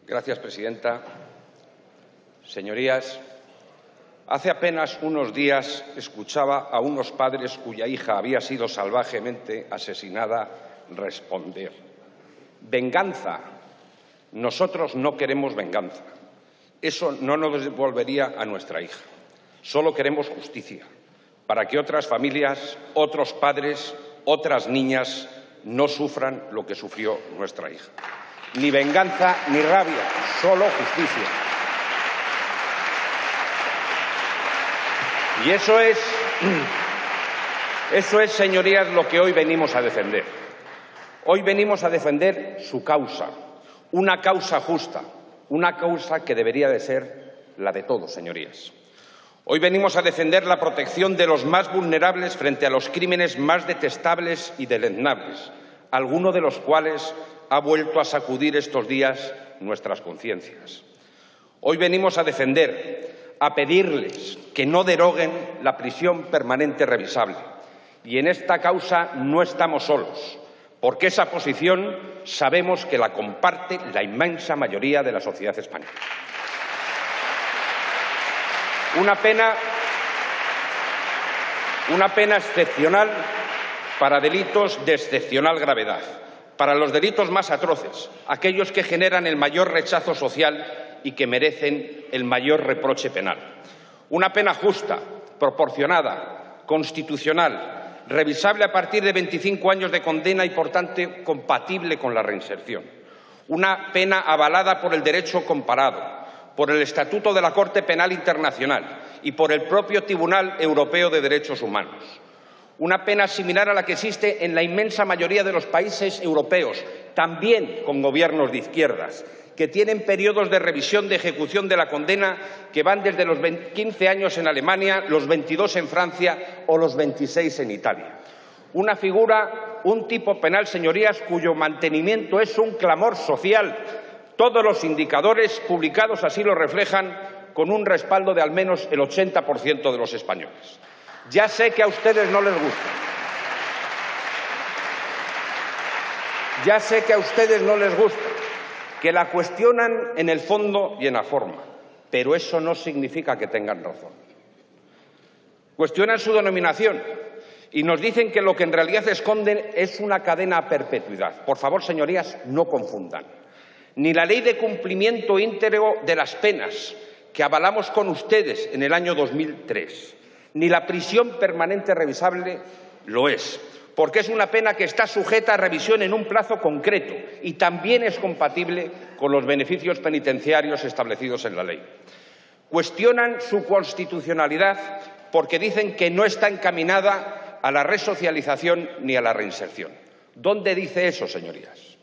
Gracias, presidenta. Señorías, hace apenas unos días escuchaba a unos padres cuya hija había sido salvajemente asesinada responder: venganza. Nosotros no queremos venganza. Eso no nos devolvería a nuestra hija. Solo queremos justicia, para que otras familias, otros padres, otras niñas no sufran lo que sufrió nuestra hija. Ni venganza ni rabia, solo justicia. Y eso es, señorías, lo que hoy venimos a defender. Hoy venimos a defender su causa, una causa justa, una causa que debería de ser la de todos, señorías. Hoy venimos a defender la protección de los más vulnerables frente a los crímenes más detestables y deleznables, alguno de los cuales ha vuelto a sacudir estos días nuestras conciencias. Hoy venimos a defender, a pedirles que no deroguen la prisión permanente revisable. Y en esta causa no estamos solos, porque esa posición sabemos que la comparte la inmensa mayoría de la sociedad española. Una pena excepcional para delitos de excepcional gravedad, para los delitos más atroces, aquellos que generan el mayor rechazo social y que merecen el mayor reproche penal. Una pena justa, proporcionada, constitucional, revisable a partir de 25 años de condena y, por tanto, compatible con la reinserción. Una pena avalada por el derecho comparado, por el Estatuto de la Corte Penal Internacional y por el propio Tribunal Europeo de Derechos Humanos. Una pena similar a la que existe en la inmensa mayoría de los países europeos, también con gobiernos de izquierdas, que tienen periodos de revisión de ejecución de la condena que van desde los 15 años en Alemania, los 22 en Francia o los 26 en Italia. Una figura, un tipo penal, señorías, cuyo mantenimiento es un clamor social. Todos los indicadores publicados así lo reflejan, con un respaldo de al menos el 80% de los españoles. Ya sé que a ustedes no les gusta. Ya sé que a ustedes no les gusta, que la cuestionan en el fondo y en la forma, pero eso no significa que tengan razón. Cuestionan su denominación y nos dicen que lo que en realidad esconden es una cadena a perpetuidad. Por favor, señorías, no confundan. Ni la Ley de Cumplimiento Íntegro de las Penas, que avalamos con ustedes en el año 2003, ni la prisión permanente revisable lo es, porque es una pena que está sujeta a revisión en un plazo concreto y también es compatible con los beneficios penitenciarios establecidos en la ley. Cuestionan su constitucionalidad porque dicen que no está encaminada a la resocialización ni a la reinserción. ¿Dónde dice eso, señorías?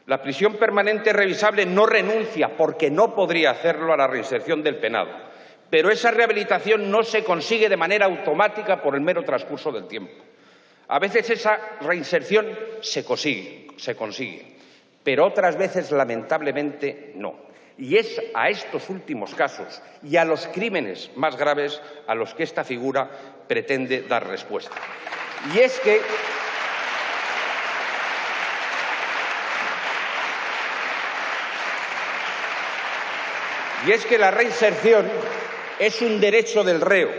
La prisión permanente revisable no renuncia, porque no podría hacerlo, a la reinserción del penado, pero esa rehabilitación no se consigue de manera automática por el mero transcurso del tiempo. A veces esa reinserción se consigue, pero otras veces, lamentablemente, no. Y es a estos últimos casos y a los crímenes más graves a los que esta figura pretende dar respuesta. Y es que la reinserción es un derecho del reo,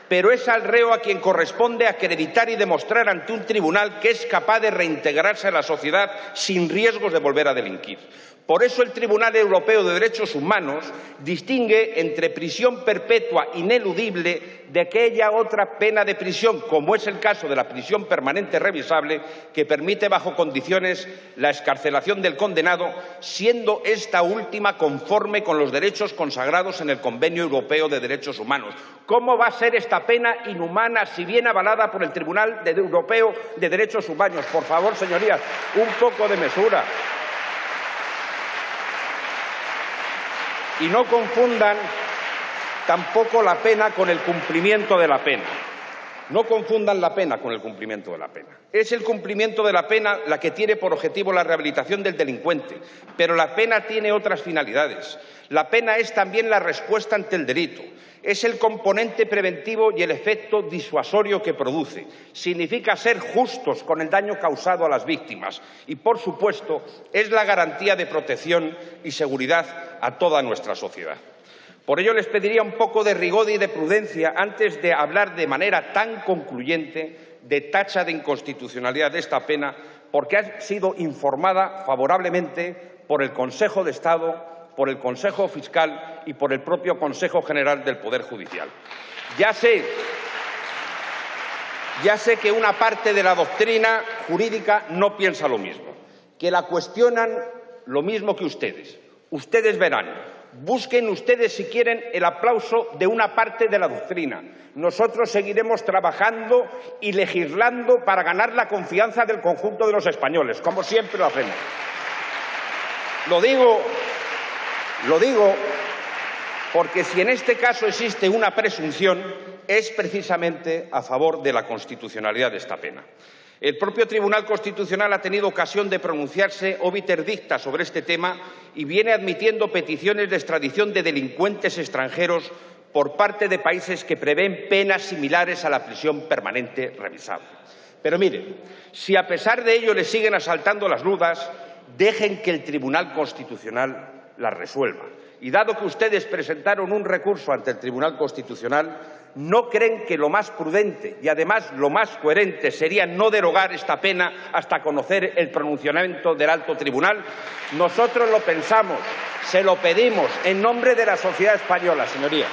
pero es al reo a quien corresponde acreditar y demostrar ante un tribunal que es capaz de reintegrarse a la sociedad sin riesgos de volver a delinquir. Por eso el Tribunal Europeo de Derechos Humanos distingue entre prisión perpetua ineludible de aquella otra pena de prisión, como es el caso de la prisión permanente revisable, que permite bajo condiciones la excarcelación del condenado, siendo esta última conforme con los derechos consagrados en el Convenio Europeo de Derechos Humanos. ¿Cómo va a ser esta pena inhumana si viene avalada por el Tribunal Europeo de Derechos Humanos? Por favor, señorías, un poco de mesura. Y no confundan tampoco la pena con el cumplimiento de la pena. No confundan la pena con el cumplimiento de la pena. Es el cumplimiento de la pena la que tiene por objetivo la rehabilitación del delincuente, pero la pena tiene otras finalidades. La pena es también la respuesta ante el delito. Es el componente preventivo y el efecto disuasorio que produce. Significa ser justos con el daño causado a las víctimas y, por supuesto, es la garantía de protección y seguridad a toda nuestra sociedad. Por ello, les pediría un poco de rigor y de prudencia antes de hablar de manera tan concluyente de tacha de inconstitucionalidad de esta pena, porque ha sido informada favorablemente por el Consejo de Estado, por el Consejo Fiscal y por el propio Consejo General del Poder Judicial. Ya sé que una parte de la doctrina jurídica no piensa lo mismo, que la cuestionan lo mismo que ustedes. Ustedes verán. Busquen ustedes, si quieren, el aplauso de una parte de la doctrina. Nosotros seguiremos trabajando y legislando para ganar la confianza del conjunto de los españoles, como siempre lo hacemos. Lo digo porque si en este caso existe una presunción, es precisamente a favor de la constitucionalidad de esta pena. El propio Tribunal Constitucional ha tenido ocasión de pronunciarse obiter dicta sobre este tema y viene admitiendo peticiones de extradición de delincuentes extranjeros por parte de países que prevén penas similares a la prisión permanente revisable. Pero miren, si a pesar de ello les siguen asaltando las dudas, dejen que el Tribunal Constitucional las resuelva. Y dado que ustedes presentaron un recurso ante el Tribunal Constitucional, ¿no creen que lo más prudente y, además, lo más coherente sería no derogar esta pena hasta conocer el pronunciamiento del alto tribunal? Nosotros lo pensamos, se lo pedimos en nombre de la sociedad española, señorías.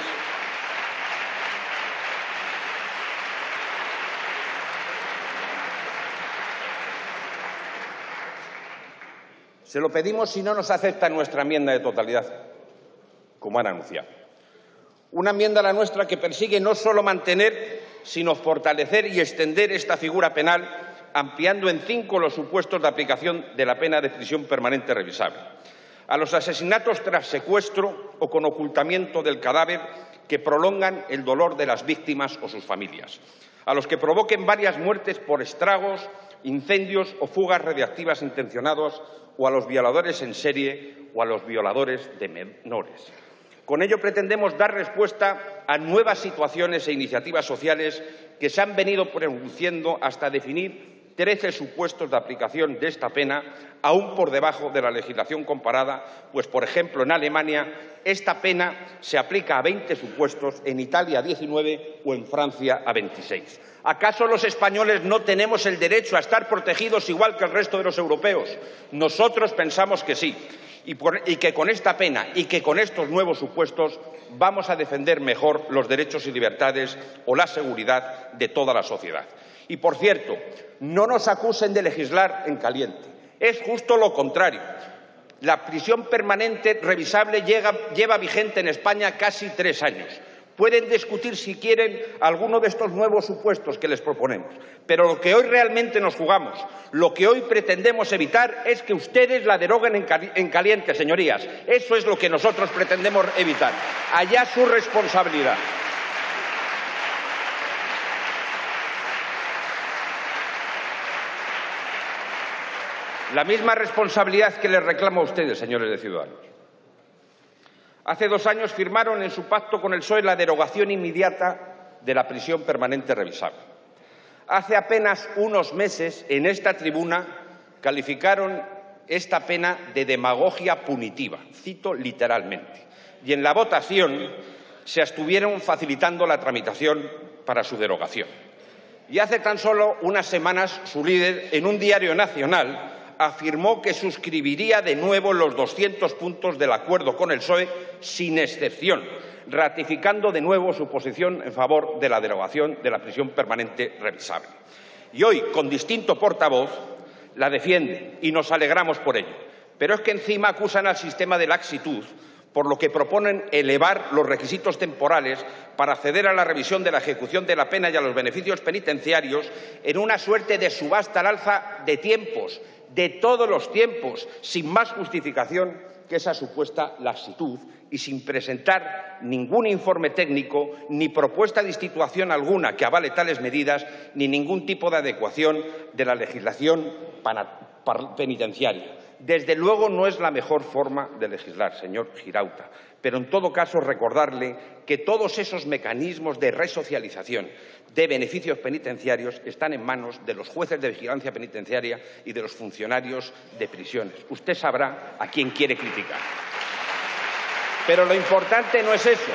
Se lo pedimos si no nos aceptan nuestra enmienda de totalidad, como han anunciado. Una enmienda, la nuestra, que persigue no solo mantener, sino fortalecer y extender esta figura penal, ampliando en 5 los supuestos de aplicación de la pena de prisión permanente revisable. A los asesinatos tras secuestro o con ocultamiento del cadáver que prolongan el dolor de las víctimas o sus familias. A los que provoquen varias muertes por estragos, incendios o fugas radiactivas intencionadas, o a los violadores en serie o a los violadores de menores. Con ello pretendemos dar respuesta a nuevas situaciones e iniciativas sociales que se han venido produciendo hasta definir 13 supuestos de aplicación de esta pena, aún por debajo de la legislación comparada, pues, por ejemplo, en Alemania esta pena se aplica a 20 supuestos, en Italia a 19 o en Francia a 26. ¿Acaso los españoles no tenemos el derecho a estar protegidos igual que el resto de los europeos? Nosotros pensamos que sí. Y que con esta pena y que con estos nuevos supuestos vamos a defender mejor los derechos y libertades o la seguridad de toda la sociedad. Y, por cierto, no nos acusen de legislar en caliente. Es justo lo contrario. La prisión permanente revisable lleva vigente en España casi 3 años. Pueden discutir, si quieren, alguno de estos nuevos supuestos que les proponemos. Pero lo que hoy realmente nos jugamos, lo que hoy pretendemos evitar, es que ustedes la deroguen en caliente, señorías. Eso es lo que nosotros pretendemos evitar. Allá su responsabilidad. La misma responsabilidad que les reclamo a ustedes, señores de Ciudadanos. Hace 2 años firmaron en su pacto con el PSOE la derogación inmediata de la prisión permanente revisable. Hace apenas unos meses, en esta tribuna, calificaron esta pena de demagogia punitiva, cito literalmente, y en la votación se estuvieron facilitando la tramitación para su derogación. Y hace tan solo unas semanas, su líder, en un diario nacional, afirmó que suscribiría de nuevo los 200 puntos del acuerdo con el PSOE sin excepción, ratificando de nuevo su posición en favor de la derogación de la prisión permanente revisable. Y hoy, con distinto portavoz, la defiende y nos alegramos por ello. Pero es que encima acusan al sistema de laxitud, por lo que proponen elevar los requisitos temporales para acceder a la revisión de la ejecución de la pena y a los beneficios penitenciarios en una suerte de subasta al alza de tiempos, de todos los tiempos, sin más justificación que esa supuesta laxitud y sin presentar ningún informe técnico ni propuesta de institución alguna que avale tales medidas ni ningún tipo de adecuación de la legislación penitenciaria. Desde luego no es la mejor forma de legislar, señor Girauta, pero en todo caso recordarle que todos esos mecanismos de resocialización de beneficios penitenciarios están en manos de los jueces de vigilancia penitenciaria y de los funcionarios de prisiones. Usted sabrá a quién quiere criticar. Pero lo importante no es eso.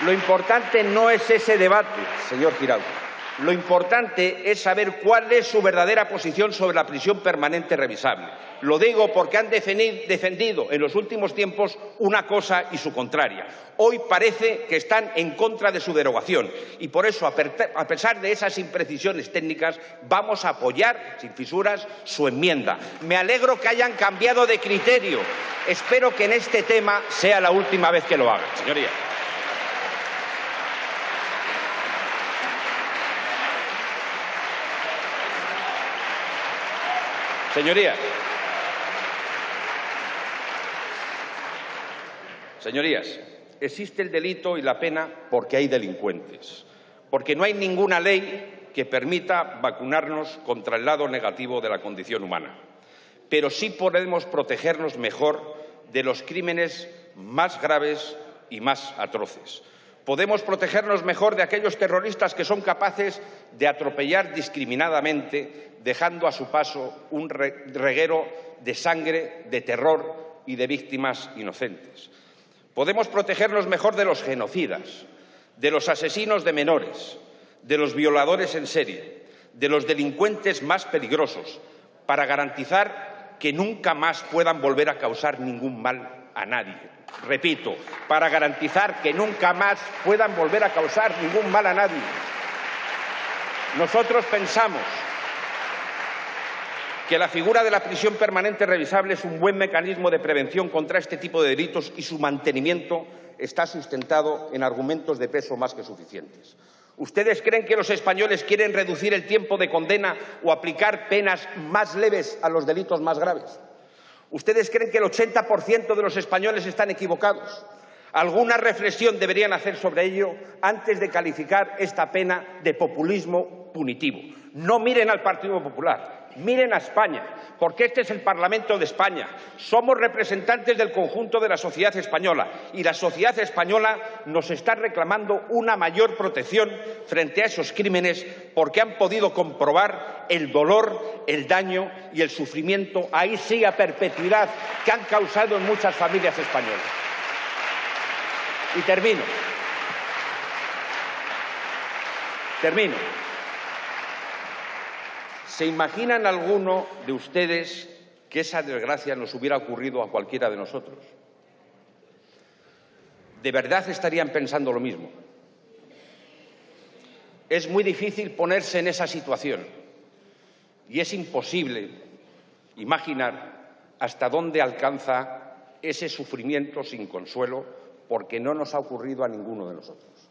Lo importante no es ese debate, señor Girauta. Lo importante es saber cuál es su verdadera posición sobre la prisión permanente revisable. Lo digo porque han defendido en los últimos tiempos una cosa y su contraria. Hoy parece que están en contra de su derogación y por eso, a pesar de esas imprecisiones técnicas, vamos a apoyar, sin fisuras, su enmienda. Me alegro que hayan cambiado de criterio. Espero que en este tema sea la última vez que lo hagan, señorías. Señorías, existe el delito y la pena porque hay delincuentes, porque no hay ninguna ley que permita vacunarnos contra el lado negativo de la condición humana. Pero sí podemos protegernos mejor de los crímenes más graves y más atroces. Podemos protegernos mejor de aquellos terroristas que son capaces de atropellar discriminadamente, dejando a su paso un reguero de sangre, de terror y de víctimas inocentes. Podemos protegernos mejor de los genocidas, de los asesinos de menores, de los violadores en serie, de los delincuentes más peligrosos, para garantizar que nunca más puedan volver a causar ningún mal a nadie. Repito, para garantizar que nunca más puedan volver a causar ningún mal a nadie. Nosotros pensamos que la figura de la prisión permanente revisable es un buen mecanismo de prevención contra este tipo de delitos y su mantenimiento está sustentado en argumentos de peso más que suficientes. ¿Ustedes creen que los españoles quieren reducir el tiempo de condena o aplicar penas más leves a los delitos más graves? ¿Ustedes creen que el 80% de los españoles están equivocados? Alguna reflexión deberían hacer sobre ello antes de calificar esta pena de populismo punitivo. No miren al Partido Popular, miren a España, porque este es el Parlamento de España. Somos representantes del conjunto de la sociedad española y la sociedad española nos está reclamando una mayor protección frente a esos crímenes porque han podido comprobar el dolor, el daño y el sufrimiento, ahí sí a perpetuidad, que han causado en muchas familias españolas. Y termino. ¿Se imaginan alguno de ustedes que esa desgracia nos hubiera ocurrido a cualquiera de nosotros? ¿De verdad estarían pensando lo mismo? Es muy difícil ponerse en esa situación y es imposible imaginar hasta dónde alcanza ese sufrimiento sin consuelo porque no nos ha ocurrido a ninguno de nosotros.